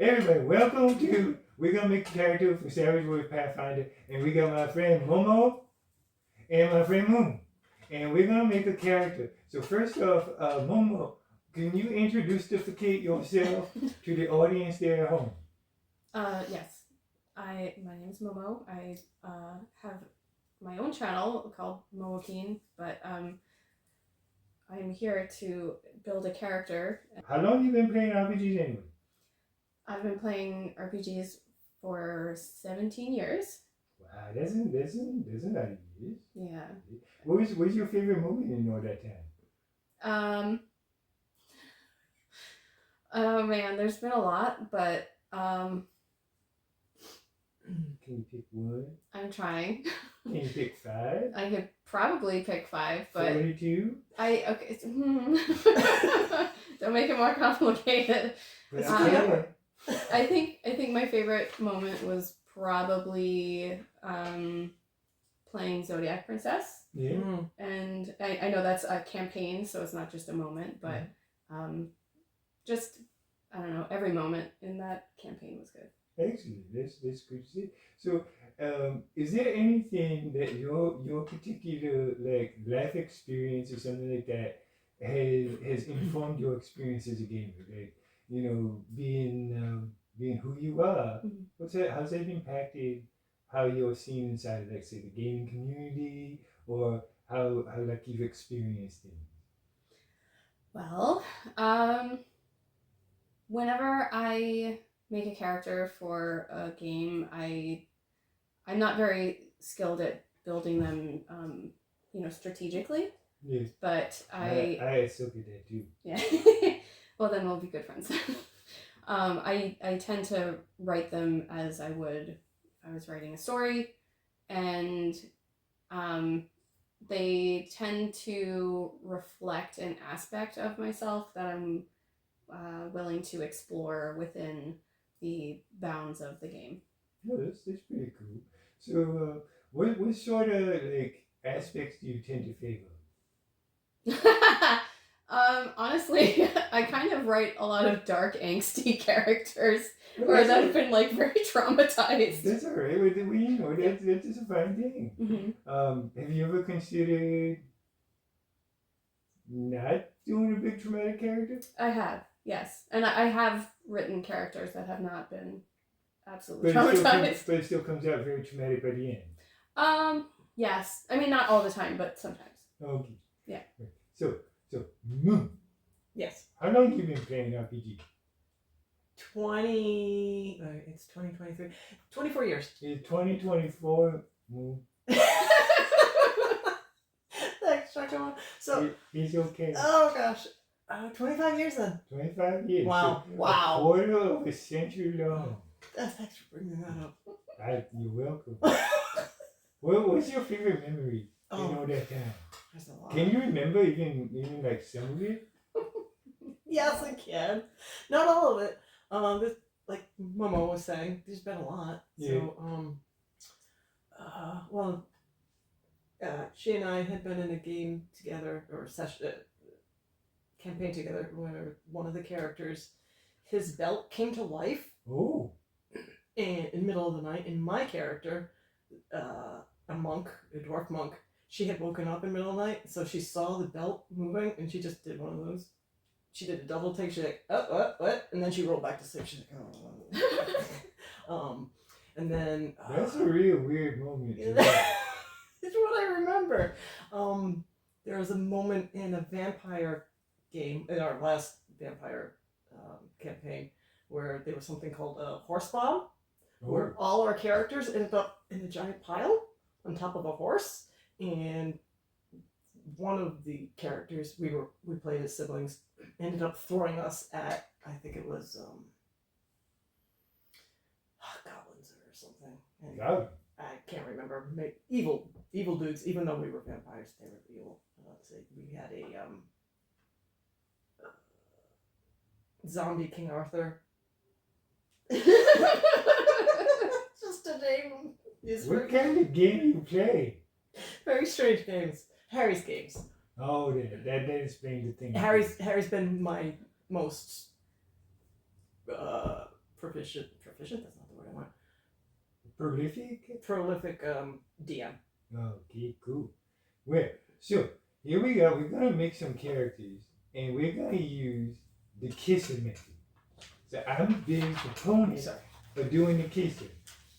Everybody, welcome to We're Gonna Make a Character for Savage World Pathfinder, and we got my friend Momo and my friend Moon, and we're gonna make a character. So first off, Momo, can you introduce yourself to the audience there at home? Yes. My name is Momo. I have my own channel called Momo Keen, but I'm here to build a character. How long have you been playing RPGs anyway? I've been playing RPGs for 17 years. Wow, that's a lot of years. Yeah. What was your favorite movie in all that time? Oh man, there's been a lot, but Can you pick one? I'm trying. Can you pick 5? I could probably pick 5, but 42? okay. Don't make it more complicated. I think my favorite moment was probably playing Zodiac Princess. Yeah. And I know that's a campaign, so it's not just a moment, but just, I don't know, every moment in that campaign was good. Excellent. That's good to see. So, is there anything that your particular like life experience or something like that has informed your experience as a gamer? Like, you know, being who you are. Mm-hmm. How's that impacted how you're seen inside of, like, say, the gaming community, or how like you've experienced things? Well, whenever I make a character for a game, I'm not very skilled at building them, strategically. Yes. But I suck at that too. Yeah. Well, then we'll be good friends. I tend to write them as I would if I was writing a story, and they tend to reflect an aspect of myself that I'm willing to explore within the bounds of the game. No, that's pretty cool. So, what sort of like aspects do you tend to favor? Honestly, I kind of write a lot of dark, angsty characters where I've been like very traumatized. That's all right. That's just a fun thing. Mm-hmm. Have you ever considered not doing a big traumatic character? I have, yes, and I have written characters that have not been absolutely traumatized. But it still comes out very traumatic by the end. Yes. I mean, not all the time, but sometimes. Okay. Yeah. So, Moon. Yes. How long have you been playing RPG? It's 2023. 24 years. It's 2024. Moon. Thanks, Jacomo. So he's okay. Oh gosh. 25 years then. 25 years. Wow. So wow. A quarter of a century long. Thanks for bringing that up. You're welcome. What's your favorite memory in all that time? There's a lot. Can you remember even like some of it? Yes, I can. Not all of it. This, like Momo was saying, there's been a lot. Yeah. So, she and I had been in a game together, or campaign together, where one of the characters, his belt came to life. Oh. And in the middle of the night, and my character, a dwarf monk, she had woken up in the middle of the night, so she saw the belt moving, and she just did one of those. She did a double take. She's like, oh, what? And then she rolled back to sleep. She's like, oh. And then that's a real weird moment. It's what I remember. There was a moment in a vampire game, in our last vampire campaign, where there was something called a horse bomb, where all our characters ended up in a giant pile on top of a horse, and one of the characters we played as siblings ended up throwing us at, I think it was goblins or something. God. I can't remember. Evil dudes. Even though we were vampires, they were evil. Let's see. We had a zombie King Arthur. Just a name. What kind of game do you play? Very strange games. Harry's games. Oh, that explains the thing. Harry's been my most proficient. Proficient. That's not the word I want. Prolific? Prolific DM. Okay, cool. Well, so here we go. We're gonna make some characters, and we're gonna use the KISA method. So I'm a big proponent Sorry. of doing the KISA.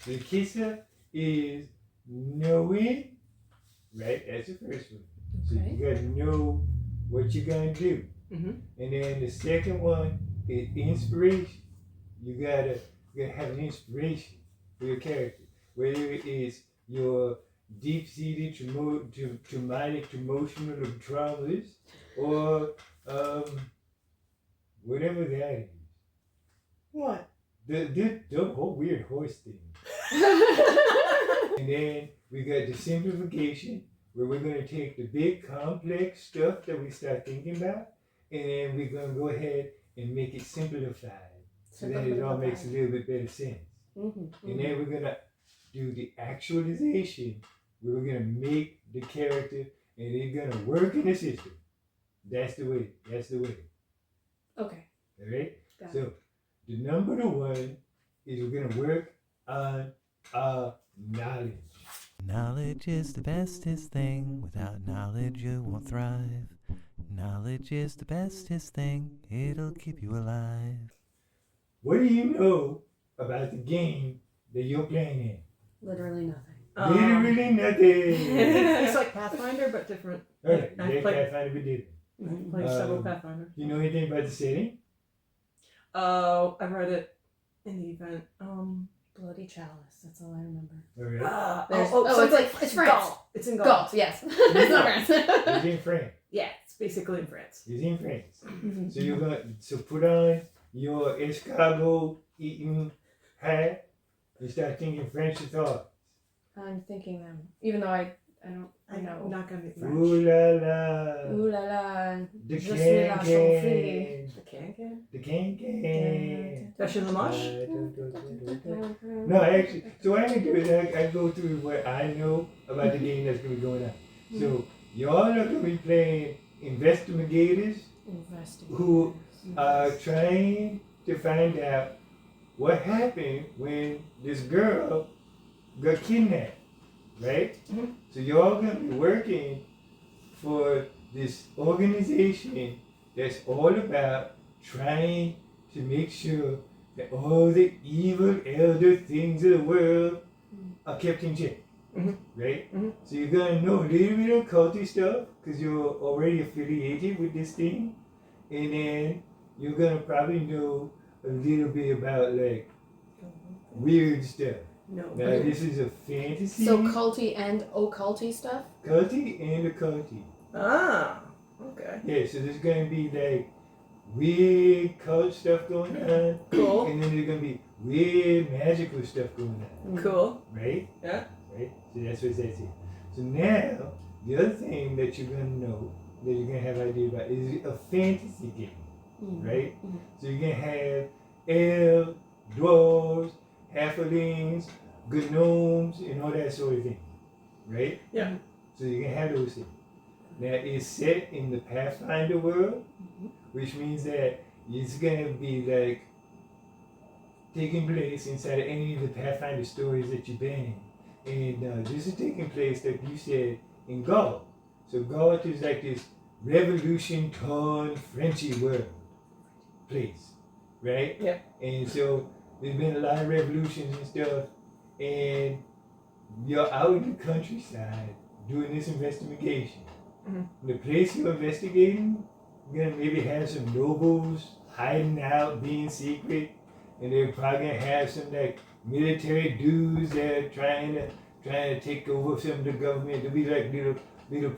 The KISA is knowing, right? That's the first one. So Okay. you gotta know what you're gonna do. Mm-hmm. And then the second one is inspiration. You gotta have an inspiration for your character, whether it is your deep-seated traumatic emotional traumas or whatever that is. What? The whole weird horse thing. And then we got the simplification, where we're gonna take the big complex stuff that we start thinking about, and then we're gonna go ahead and make it simplified. So that it all makes a little bit better sense. Mm-hmm. And then we're gonna do the actualization, where we're gonna make the character and it's gonna work in the system. That's the way. Okay. Alright? Got it. So the number one is we're gonna work on our knowledge. Knowledge is the bestest thing. Without knowledge, you won't thrive. Knowledge is the bestest thing. It'll keep you alive. What do you know about the game that you're playing in? Literally nothing. Literally nothing. It's like Pathfinder, but different. Alright, I've yeah, played- Pathfinder we did. I've played several Um, Pathfinder. You know anything about the setting? Oh, I read it in the event. Bloody chalice. That's all I remember. Alright. It's France. Gaul. It's in Gaul. Gaul. Yes. It's not France. It's in France. Yeah, it's basically in France. It's in France. Mhm. So you're gonna put on your escargot eating hat and start thinking French thoughts. I'm thinking them, even though I don't I'm know. not gonna be French. Ooh la la. Ooh la la. The Je suis la can chanfrey. The can. The can. Dashin Lamash? No, actually, so what I'm gonna do is I go through what I know about the game that's gonna be going on. So y'all are gonna be playing investigators who are trying to find out what happened when this girl got kidnapped, right? Mhm. So y'all gonna be working for this organization that's all about trying to make sure that all the evil elder things of the world are kept in check, Mhm. right? Mhm. So you're gonna know a little bit of culty stuff because you're already affiliated with this thing, and then you're gonna probably know a little bit about like weird stuff. No. Now this is a fantasy, So culty and occulty stuff. culty and occulty. Ah. Okay. Yeah, so there's gonna be like weird cult stuff going on, Cool. and then there's gonna be weird magical stuff going on, Cool. right? Yeah. Right? So that's what it says here. So now, the other thing that you're gonna know, that you're gonna have idea about, is a fantasy game, right? Mhm. So you're gonna have elves, dwarves, halflings, gnomes, and all that sort of thing, right? Yeah. So you can have those things. Now it's set in the Pathfinder world, Mhm. which means that it's gonna be like taking place inside of any of the Pathfinder stories that you've been in. And this is taking place, like you said, in Gaul. So Gaul is like this revolution-torn Frenchy world place, right? Yeah. And so there's been a lot of revolutions and stuff, and you're out in the countryside doing this investigation. Mhm. The place you're investigating, you're gonna maybe have some nobles hiding out, being secret, and they're probably gonna have some like military dudes that are trying to take over some of the government. There'll be like little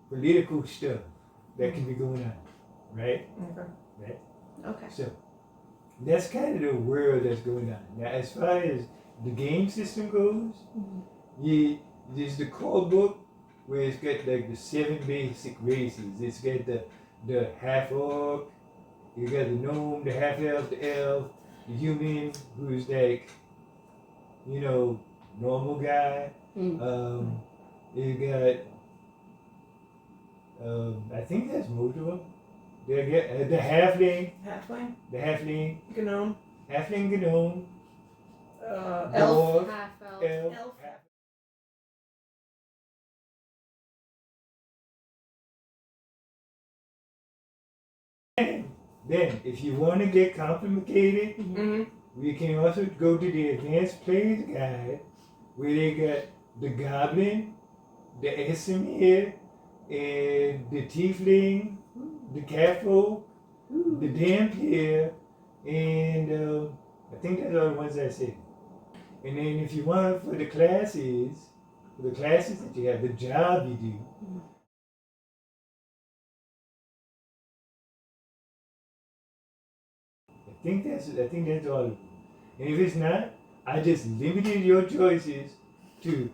political stuff that can be going on, right? Okay. Okay. So that's kind of the world that's going on. Now, as far as the game system goes, there's the core book where it's got like the 7 basic races. It's got the half orc, you got the gnome, the half elf, the elf, the human who's like, you know, normal guy. Mm. You got I think that's most of them. They get the halfling, Halfling. the halfling, Gnome. halfling gnome, Elf. dwarf, Half elf. elf, half. Then, if you want to get complicated, Mm-hmm. we can also go to the Advanced Players Guide, where they got the Goblin, the Esamir, and the Tiefling, the Catfolk, the Dampier, and I think that's all the ones I said. And then if you want for the classes that you have, the job you do, I think that's all of it. And if it's not, I just limited your choices to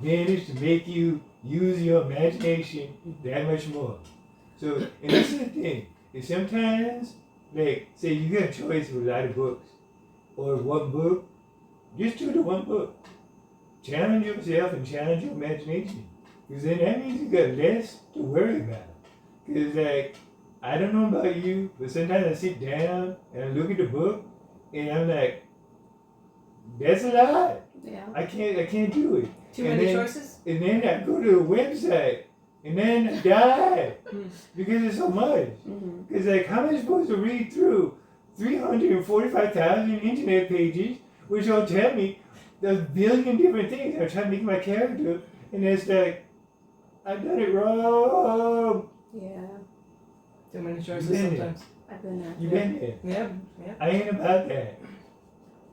manage to make you use your imagination that much more. So, and this is the thing. If sometimes, like, say you get a choice of a lot of books, or one book, just do the one book. Challenge yourself and challenge your imagination. Because then that means you got less to worry about. Because, like, I don't know about you, but sometimes I sit down and I look at the book and I'm like, that's a lot. Yeah. I can't do it. Too And many then- choices? And then I go to the website and then I die because it's so much. Mm-hmm. Because, like, how am I supposed to read through 345,000 internet pages, which will tell me a billion different things? I'm trying to make my character, and it's like, I've done it wrong. Yeah. Too many choices Yeah. sometimes. I've been there. You've been there. Yeah, yeah. I ain't about that.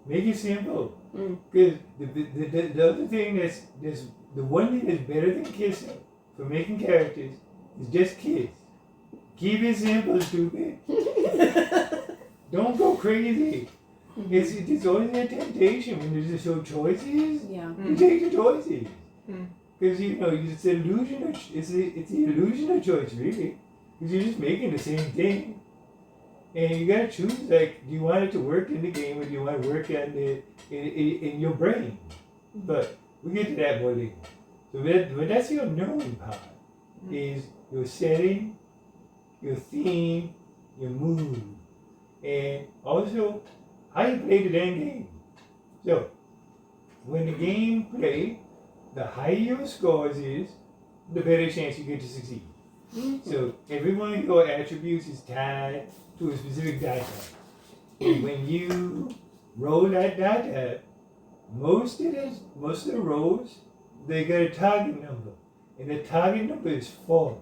Make it simple. Mm. Because the other thing that's the one thing that's better than KISA for making characters is just kiss. Keep it simple, stupid. Don't go crazy. It's always a temptation when there's just no choices. Yeah. You take the choices. Mm. Because it's the illusion of it's the illusion of choice, really. Because you're just making the same thing. And you gotta choose, like, do you want it to work in the game or do you want to work in your brain? But we get to that more later. So but that's your knowing part, is your setting, your theme, your mood, and also how you play the damn game. So when the game play, the higher your scores is, the better chance you get to succeed. So every one of your attributes is tied to a specific die type. And when you roll that die type, most of the rolls, they got a target number. And the target number is 4.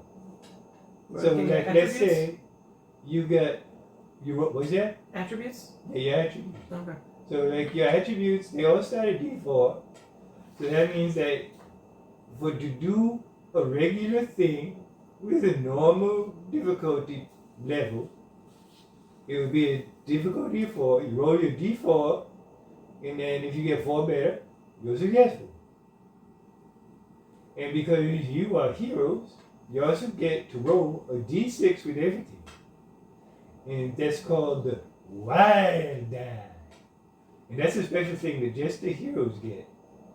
So Can you like, have let's attributes? say what's that? Attributes? Yeah, your attributes. Okay. So like your attributes, they all start at D4. So that means that to do a regular thing with a normal difficulty level, it would be a difficulty of 4. You roll your D4, and then if you get 4 better, you're successful. And because you are heroes, you also get to roll a D6 with everything. And that's called the wild die. And that's a special thing that just the heroes get,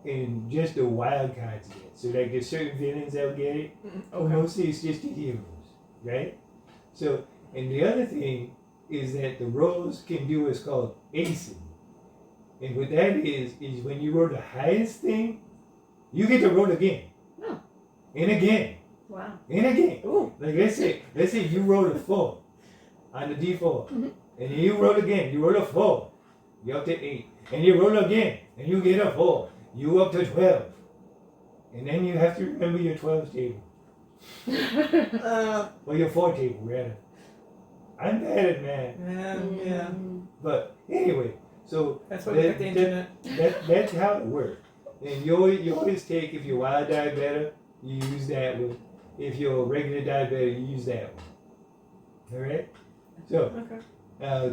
and just the wild cards get. So like there's certain villains that'll get it, but Okay. mostly it's just the heroes, right? So, and the other thing is that the rolls can do what's called acing. And what that is when you roll the highest thing, you get to roll again. Oh. And again. Wow. And again. Ooh. Like let's say you roll a 4 on the D4. And then you roll again, you roll a 4. You're up to 8. And you roll again, and you get a 4. You up to 12. And then you have to remember your 12 table. Or your 4 table, rather. I'm bad at math. Yeah. But anyway, so That's why we got the internet. that's how it works. And you always take, if your wild die better, you use that one. If your regular die better, you use that one. Alright? So, Okay.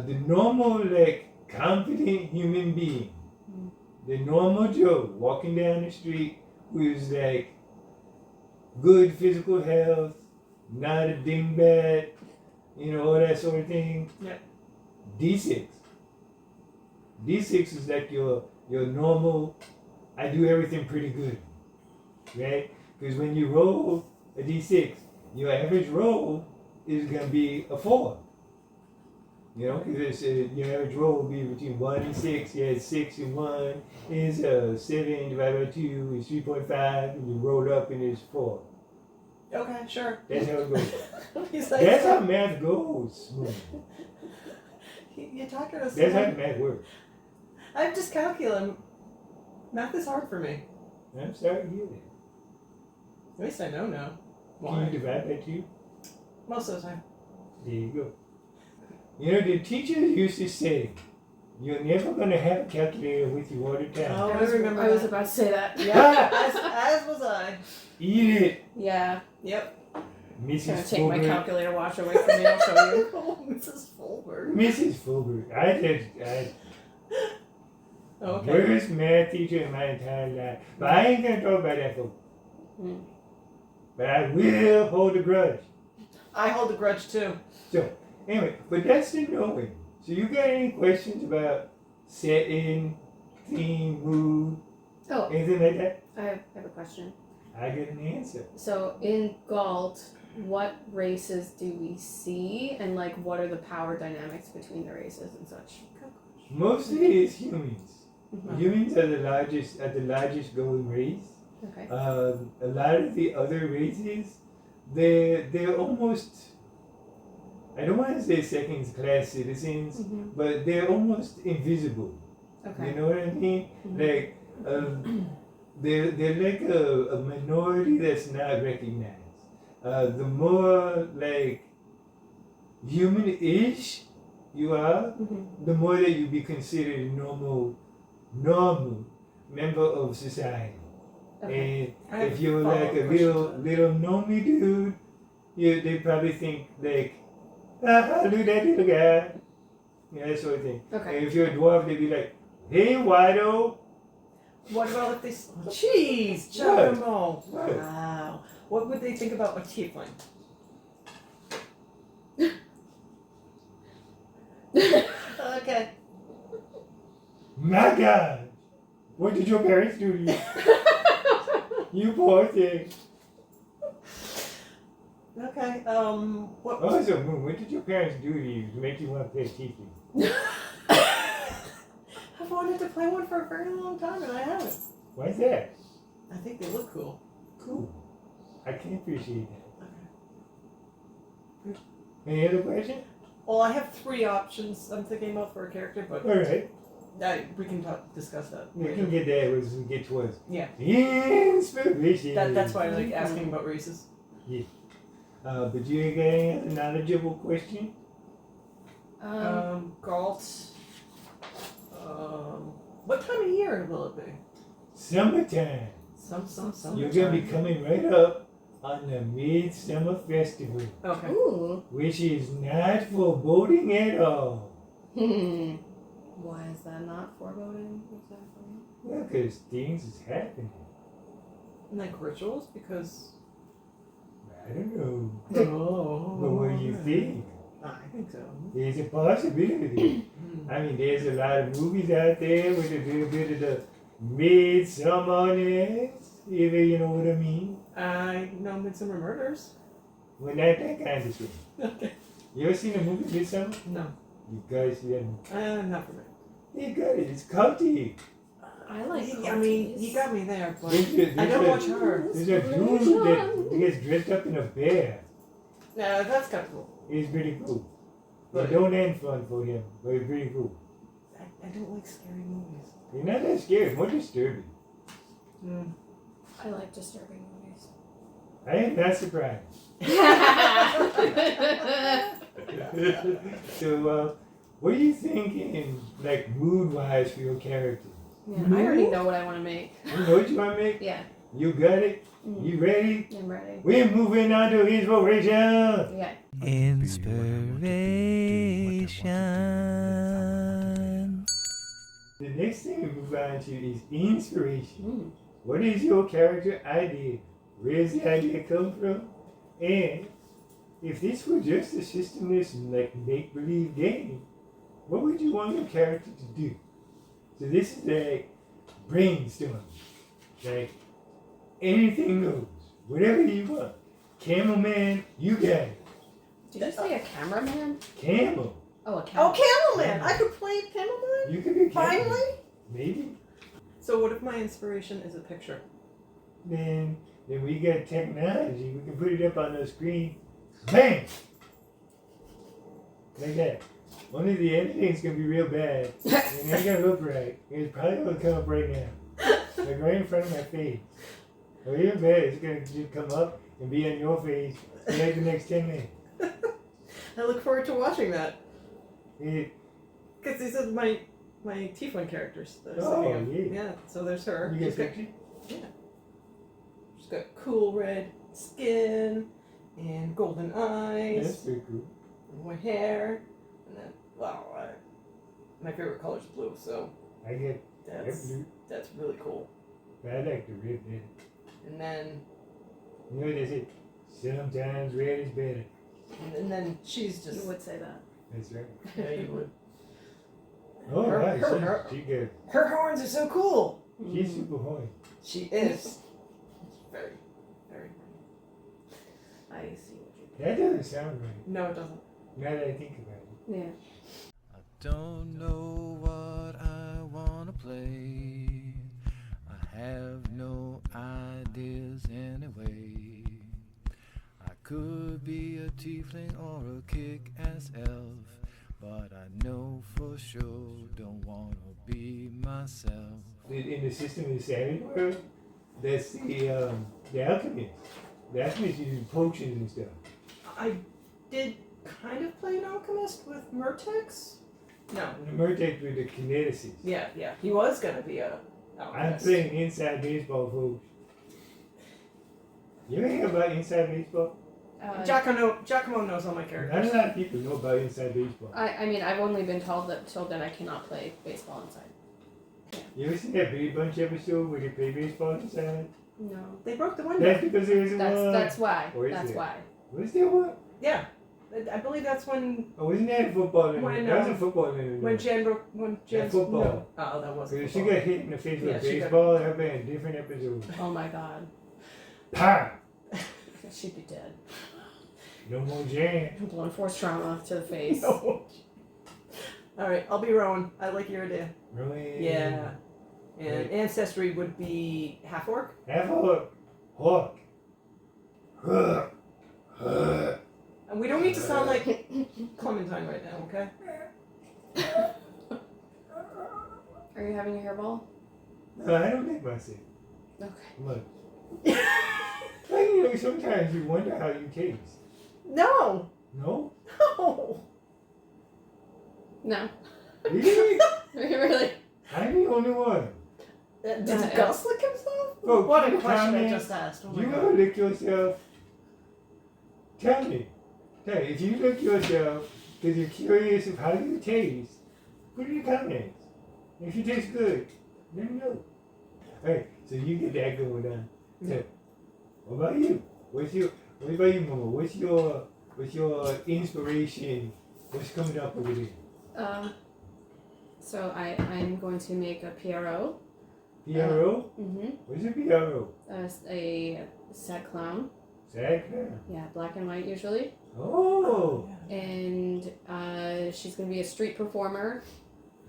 the normal, like, confident human being, the normal Joe walking down the street who's like good physical health, not a dingbat, all that sort of thing. Yeah. D6. D6 is like your normal, I do everything pretty good. Right? Because when you roll a D6, your average roll is going to be a 4. You know, because your average roll would be between 1 and 6. You had 6 and 1 is 7 divided by 2 is 3.5, and you roll up and it's 4. Okay, sure. That's how it goes. He's like, That's how math goes. You're talking to That's how someone. math works. I'm just calculating. Math is hard for me. I'm sorry to hear that. At least I know now. Can Why? you divide by 2? Most of the time. There you go. You know, the teachers used to say, you're never going to have a calculator with you all the time. Oh, I remember. I was that. about to say that. Yeah, as was I. Eat it, Yeah. Yep. I'm Mrs. gonna take my Fulbert. calculator watch away from me. I'll show you. Oh, Mrs. Fulbert. Mrs. Fulbert. I Okay. worst math teacher in my entire life. But I ain't going to talk about that, folks. Mm. But I will hold a grudge. I hold a grudge too. So, anyway, but that's the knowing. So you got any questions about setting, theme, mood, Oh, anything like that? I have a question. I get an answer. So in Galt, what races do we see, and like what are the power dynamics between the races and such? Mostly it's humans. Mhm. Humans are the largest going race. Okay. A lot of the other races, they're almost, I don't want to say second class citizens, Mhm. but they're almost invisible. Okay. You know what I mean? Mhm. Like they're like a minority that's not recognized. The more like human-ish you are, Mhm. the more that you be considered a normal member of society. Okay. And I have if you're a like a follow-up question to that. little normie dude, they probably think like, look at that little guy. Yeah, that sort of thing. Okay. And if you're a dwarf, they'd be like, hey, Wado. What about if they... Jeez, Jacomo. Wow. What would they think about a tiefling? Okay. My God. What did your parents do to you? You poor thing. Okay. What? Also, Moon, what did your parents do to you to make you want to play Tiefling? I've wanted to play one for a very long time and I haven't. Why's that? I think they look cool. Cool. I can appreciate that. Okay. Any other question? Well, I have 3 options I'm thinking about for a character, but All right. we can discuss that. We later. can get that as we get towards Yeah. inspiration. That's why I like asking about races. But you ain't got any other knowledgeable question? Galt. What time of year will it be? Summertime. Some. You're going to be coming right up on the Midsummer Festival, Okay. Ooh. which is not foreboding at all. Why is that not foreboding exactly? Well, because things is happening. Like rituals, because. I don't know. Oh. But what do you think? I think so. There's a possibility. I mean, there's a lot of movies out there with a little bit of the midsummerness, if you know what I mean. I know Midsummer Murders. Well, not that kind of thing. Okay. You ever seen the movie Midsummer? No. You guys, Not for me. you got it. It's culty. I like. I mean, you got me there, but There's I don't a- watch her. There's a dude that gets dressed up in a bear. No, that's kind of cool. It's pretty cool. But- It don't end fun for him, but it's pretty cool. I don't like scary movies. You're not that scary, it's more disturbing. I like disturbing movies. I am not surprised. So, what are you thinking, like, mood-wise for your character? Yeah, I already know what I want to make. You know what you want to make? Yeah. You got it? Mm. You ready? I'm ready. We're moving on to inspiration. Yeah. Inspiration. The next thing we move on to is inspiration. Mm. What is your character idea? Where does the idea come from? And if this were just a systemless, like, make-believe game, what would you want your character to do? So this is like brainstorming. Like, anything goes. Whatever you want. Camel man, you got it. Did you say a cameraman? Camel. Oh, a camel. Oh, Camelman! I could play Camelman? You could be a character. Finally? Maybe. So what if my inspiration is a picture? Then we got technology. We can put it up on the screen. Bang! Like that. Only the editing's gonna be real bad. And it ain't gonna look right. It's probably gonna come up right now. Like right in front of my face. Or even better, it's gonna just come up and be on your face for like the next 10 minutes. I look forward to watching that. It, Because these are my Tiefling characters that I was Oh, thinking of. yeah. Yeah, so there's her. you get picture? She's got cool red skin and golden eyes. That's pretty cool. And white hair. And then, my favorite color is blue, so I get that's blue, that's really cool. but I like the red better. And then You know what they say? Sometimes red is better. and then she's You just would say that. That's right. yeah, you would. Oh, Her- right. her- She good. Her horns are so cool. She's super horny. She is. Very, very. I see what you That doesn't sound right. No, it doesn't. Now that I think about it. mean. I don't know what I wanna play. I have no ideas anyway. I could be a tiefling or a kick-ass elf, but I know for sure don't wanna be myself. In the system of the Savage world, that's the alchemist. The alchemist uses potions and stuff. I did kind of play an alchemist with Murtex. No. And the Murdex with the kineticists. Yeah, yeah. He was gonna be a I'm alchemist. playing inside baseball, folks. You ever hear about inside baseball? Jacomo knows all my Not characters. a lot of people know about inside baseball. I mean, I've only been told that I cannot play baseball inside. You ever seen that Brady Bunch episode where they play baseball inside? No. They broke the window. That's because there isn't one. That's why. Or is That's it? why. Was there one? Yeah. I believe that's when Oh, wasn't that a football in When, That was a football in when Jan broke when Jan's football. No. Oh, that wasn't If she football. got hit in the face Yeah, with she got- baseball, that'd be a different episode. Oh my god. Pow! She'd be dead. No more jam. Blunt force trauma to the face. No. All right, I'll be Rowan. I like your idea. Really? Yeah. And Right. ancestry would be half orc. Have a hawk. Huh. Huh. And we don't need to sound like Clementine right now, okay? Are you having a hairball? No, I don't make myself. Okay. Look. Like, you know, sometimes you wonder how you taste. No. No? No. No. Really? Really? I'm the only one. Did Yeah. Gus lick himself? Oh, What a keep question I comments. just asked. Oh Do my you god. ever lick yourself? Tell me. Tell me, if you lick yourself because you're curious of how you taste, put it in the comments. If you taste good, let me know. Alright, so you get that going on. Yeah. So, what about you? What about you, Momo? What's your inspiration? What's coming up over there? So I'm going to make a PRO. PRO? Mm-hmm. What's a PRO? A sad clown. Sad clown. Yeah, black and white usually. Oh! And she's going to be a street performer.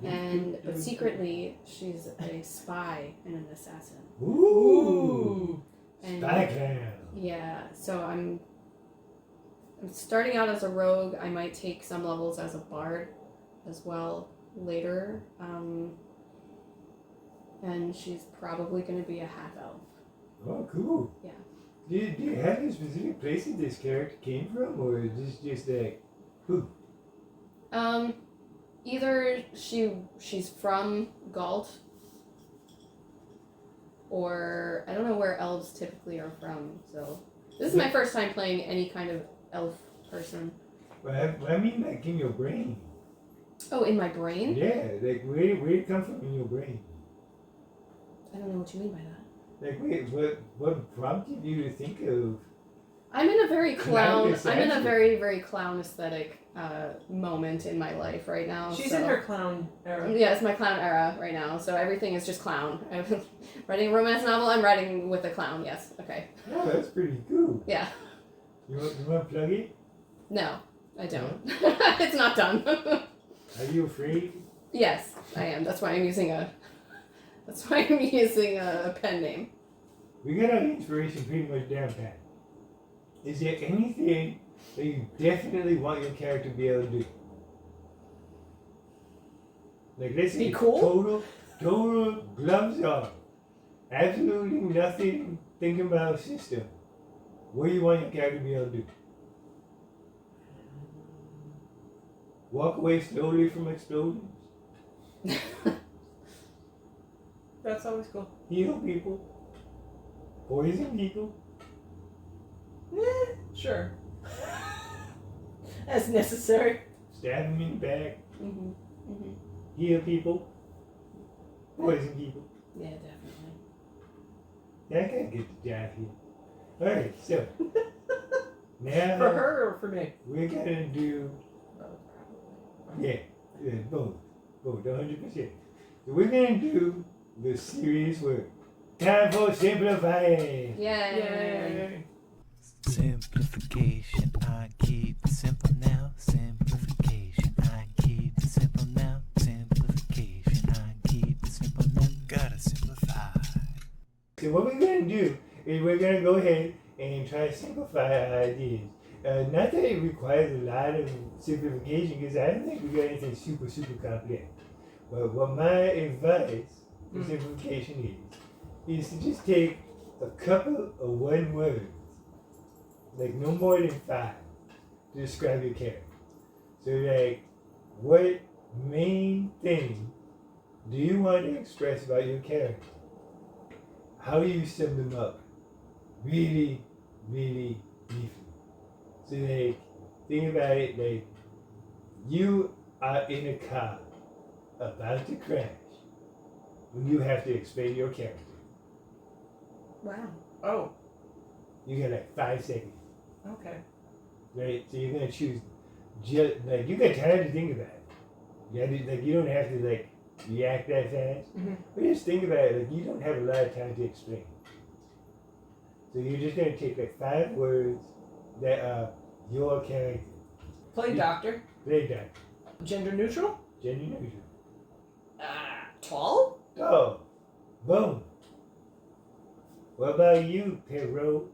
But secretly, she's a spy and an assassin. Ooh! And Spy clown. yeah, so I'm starting out as a rogue. I might take some levels as a bard as well later. And she's probably going to be a half elf. Oh, cool. Yeah. Do you have a specific place that this character came from, or is this just like, who? Either she's from Galt, or I don't know where elves typically are from. So this is my first time playing any kind of elf person. Well, I mean, like in your brain. Oh, in my brain? Yeah, like where it come from in your brain? I don't know what you mean by that. Like, wait, what prompted you to think of? I'm in a very clown. Nice, I'm in a actually. very, very clown aesthetic moment in my life right now. She's so. in her clown era. Yeah, it's my clown era right now. So everything is just clown. I'm writing a romance novel. I'm writing with a clown. Yes. Okay. Oh, that's pretty cool. Yeah. You want to plug it? No. I don't. It's not done. Are you afraid? Yes, I am. That's why I'm using a. That's why I'm using a pen name. We got our inspiration pretty much down pat. Is there anything that you definitely want your character to be able to do? Like, let's say Be cool? total gloves off. Absolutely nothing thinking about system. What do you want your character to be able to do? Walk away slowly from explosions. That's always cool. Heal people. Poison people. Sure. As necessary. Stab them in the back. Mhm. Mhm. Heal people. Poison people. Yeah, definitely. Yeah, I can't get the job here. Alright, so now For her or for me? we're gonna do Probably. yeah, both 100%. So we're gonna do the serious word. Time for simplifying. Yay. Yay. Simplification, I keep it simple now. Simplification, I keep it simple now. Simplification, I keep it simple now. Gotta simplify. So what we're gonna do is we're gonna go ahead and try to simplify our ideas. Not that it requires a lot of simplification, because I don't think we got anything super complex. But what my advice for simplification is to just take a couple of one words, like no more than 5, to describe your character. So like, what main thing do you want to express about your character? How do you sum them up? Really briefly. So like, think about it like, you are in a car about to crash when you have to explain your character. Wow. Oh, You got like 5 seconds, okay. right? So you're gonna choose just like, you got time to think about it. You have to, like, you don't have to like react that fast. Mm-hmm. But just think about it, like, you don't have a lot of time to explain. So you're just gonna take like 5 words that are your character. Play doctor. Play that. Gender neutral. Gender neutral. Tall. Oh, boom. What about you, Perot?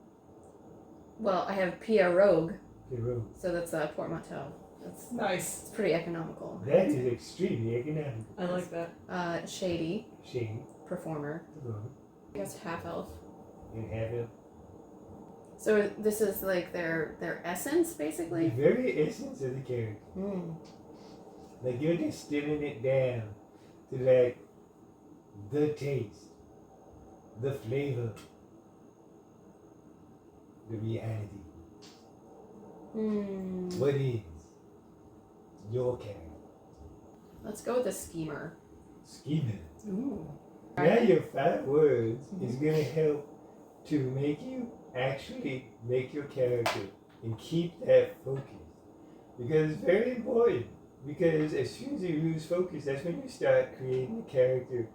Well, I have Pia Rogue, Perot. so that's a portmanteau. That's Nice. it's pretty economical. That is extremely economical. I like that. Shady Shady. performer. I guess half elf. And have it. So this is like their essence, The basically. very essence of the character. Mm. Like, you're distilling it down to like the taste, the flavor, the reality. Mm. What is your character? Let's go with the schemer. Scheming. Ooh. Now your 5 words is going to help to make you actually make your character and keep that focus. Because it's very important. Because as soon as you lose focus, that's when you start creating a character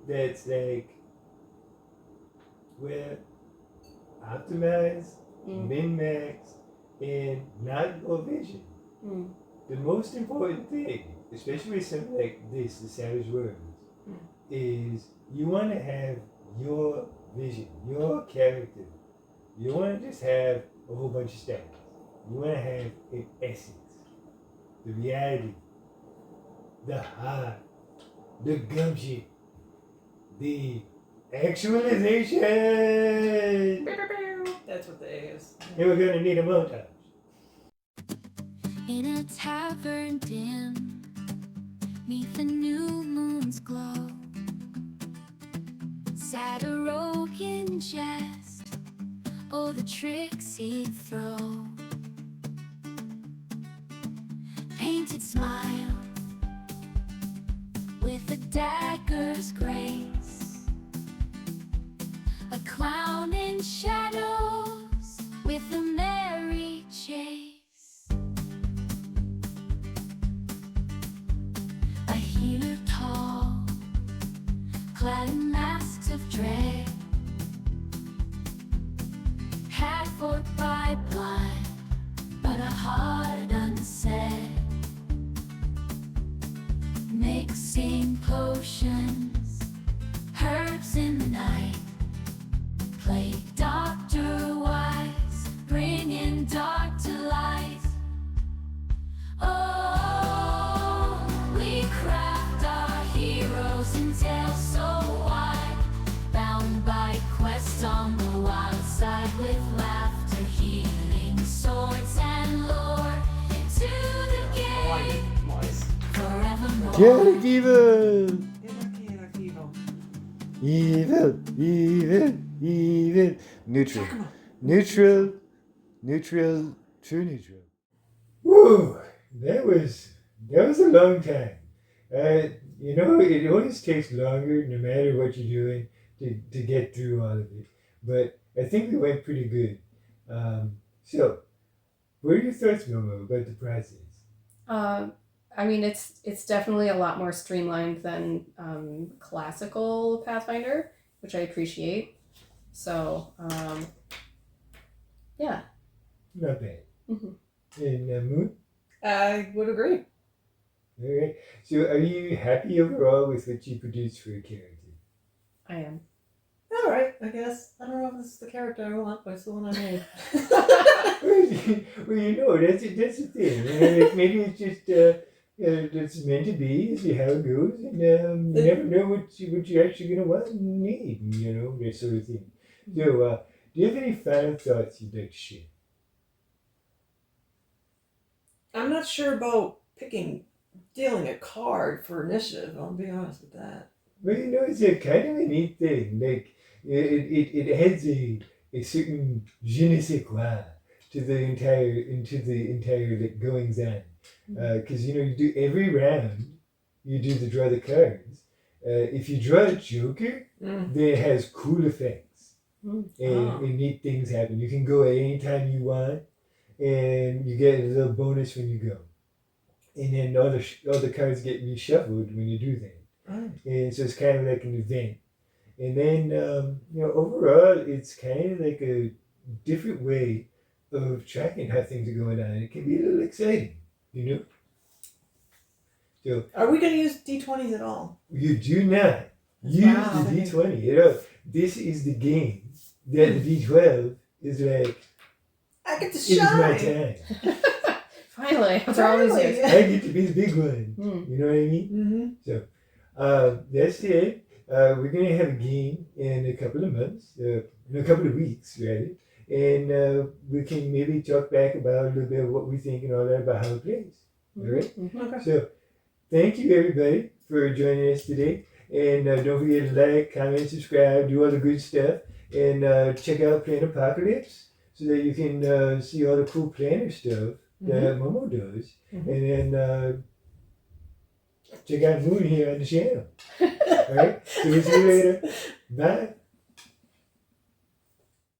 that's like, well, optimized, min-max, and not your vision. Mm. The most important thing, especially with something like this, the Savage Worlds, is you want to have your vision, your character. You don't want to just have a whole bunch of stats. You want to have an essence, the reality, the heart, the gumption, the actualization. That's what the A is. And we're gonna need a montage. In a tavern dim, neath the new moon's glow, sat a rogue in jest, oh the tricks he'd throw. Painted smile, with a dagger's grace, a clown in shadows, with a merry chase. A healer tall, clad in masks of dread, had fought by blood, but a heart unsaid. mixing potions, herbs in the night. Play Dr. Wise, bringing dark to light. Oh, we craft our heroes in tales so wide, bound by quests on the wild side, with laughter, healing, swords, and lore into the game Nice. forevermore. Chaotic evil! Evil. Evil. Neutral. Jacomo. Neutral, true neutral. Woo! That was a long time. It always takes longer, no matter what you're doing, to get through all of it. But I think we went pretty good. So, what are your thoughts, Momo, about the process? I mean, it's definitely a lot more streamlined than classical Pathfinder, which I appreciate. So, yeah. Not bad. Mhm. And Moon? I would agree. All right. So, are you happy overall with what you produced for your character? I am. All right, I guess. I don't know if this is the character I want, but it's the one I made. Well, that's the thing. Maybe it's just it's meant to be. See how it goes, and you never know what you're actually gonna want and need. That sort of thing. So, do you have any final thoughts you'd like to share? I'm not sure about dealing a card for initiative. I'll be honest with that. Well, it's a kind of a neat thing. Like it adds a certain je ne sais quoi to the entire like goings on. Because you do every round, you do the draw the cards. If you draw a Joker, then it has cool effects and neat things happen. You can go at any time you want, and you get a little bonus when you go. And then all the cards get reshuffled when you do that. And so it's kind of like an event. And then, overall, it's kind of like a different way of tracking how things are going on. It can be a little exciting, So Are we going to use D20s at all? you do not use Wow. the D20. This is the game that the D12 is like, I get to it is my shine. time. Finally, after all these Finally. years. I get to be the big one. Mm. You know what I mean? Mm-hmm. That's it. We're going to have a game in a couple of months, in a couple of weeks, rather. And we can maybe talk back about a little bit of what we think and all that about how it plays. All right? Mhm. Okay. So, thank you, everybody, for joining us today. And don't forget to like, comment, subscribe, do all the good stuff. And check out Plan Apocalypse so that you can see all the cool planner stuff that Momo does. Mhm. And then check out Moon here on the channel. All right? So we'll see you later. Bye.